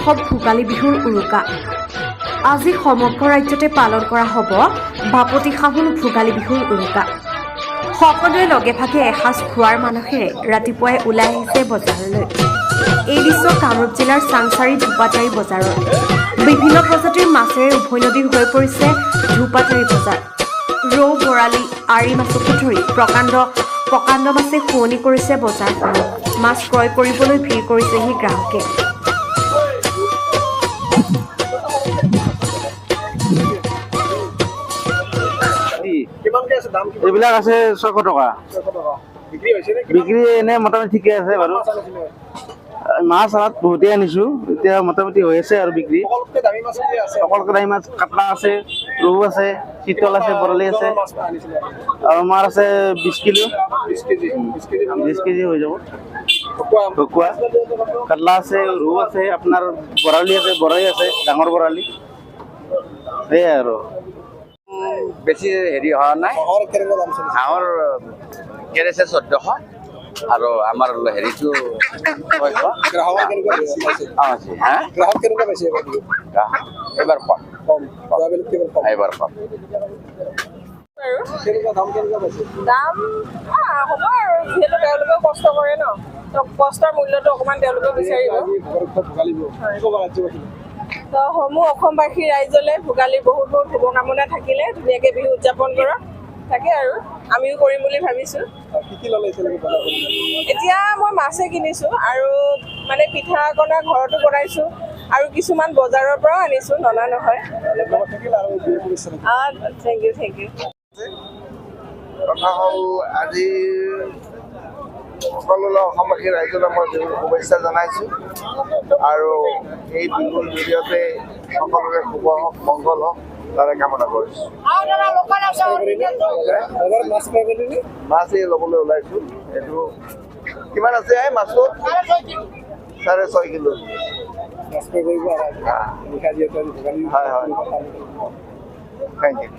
উৎসৱ ভোগালী বিহুৰ উৰুকা। আজি সমগ্ৰ ৰাজ্যতে পালন কৰা হ'ব বাপতিসাহোন ভোগালী বিহুৰ উৰুকা। সকলোৱে লগে ভাগে এসাঁজ খোৱাৰ মানসেৰে ৰাতিপুৱাই ওলাই আহিছে বজাৰলৈ। এই দৃশ্য কামৰূপ জিলাৰ চাংচাৰী ধোপাতাৰী বজাৰৰ। বিভিন্ন প্ৰজাতিৰ মাছেৰে উভৈনদী হৈ পৰিছে ধোপাতাৰী বজাৰ। ৰৌ, বৰালি, আৰি মাছকে ধৰি প্ৰকাণ্ড মাছে শুৱনি কৰিছে বজাৰখনত। মাছ ক্ৰয় কৰিবলৈ ভিৰ কৰিছেহি গ্ৰাহকে। এইবিলাক আছে 600 টকা। বিক্ৰী এনে মোটামুটি ঠিকে আছে বাৰু। মাছ আনাত বহুতেই আনিছো, এতিয়া মোটামুটি হৈ আছে আৰু বিক্ৰী। সকলোতকৈ দামী মাছ কাটলা আছে, ৰৌ আছে, চিতল আছে, বৰালি আছে আৰু মাছ আছে 20 কিলো। 20 কেজি হৈ যাব। ভকুৱা, কাটলা আছে, ৰৌ আছে, আপোনাৰ বৰালি আছে, ডাঙৰ বৰালি। সেয়াই আৰু বেছি হেৰি হোৱা নাই। হাঁহৰ কেৰেছে 1400 আৰু আমাৰ হেৰিটো 600। এবাৰ কম। দাম হ'ব আৰু যিহেতু তেওঁলোকে কষ্ট কৰে ন, কষ্টৰ মূল্যটো অকণমান তেওঁলোকে বিচাৰিব। তো সমূহ অসমবাসী ৰাইজলৈ ভোগালী বহুত বহুত শুভকামনা থাকিলে, ধুনীয়াকৈ বিহু উদযাপন কৰক। তাকে আৰু আমিও কৰিম বুলি ভাবিছোঁ। এতিয়া মই মাছে কিনিছোঁ আৰু মানে পিঠা কণা ঘৰতো বনাইছোঁ আৰু কিছুমান বজাৰৰ পৰাও আনিছোঁ, ননা নহয়। Thank you. কথা হ'ল আজি সকলো অসমবাসী ৰাইজলৈ মই বিহুৰ শুভেচ্ছা জনাইছোঁ আৰু এই বিহুৰ জৰিয়তে সকলোৰে শুভ হওক, মংগল হওক তাৰে কামনা কৰিছোঁ। মাছ এই ল'বলৈ ওলাইছোঁ। এইটো কিমান আছে মাছটো? 6.5 কিলো। হয়, থেংক ইউ।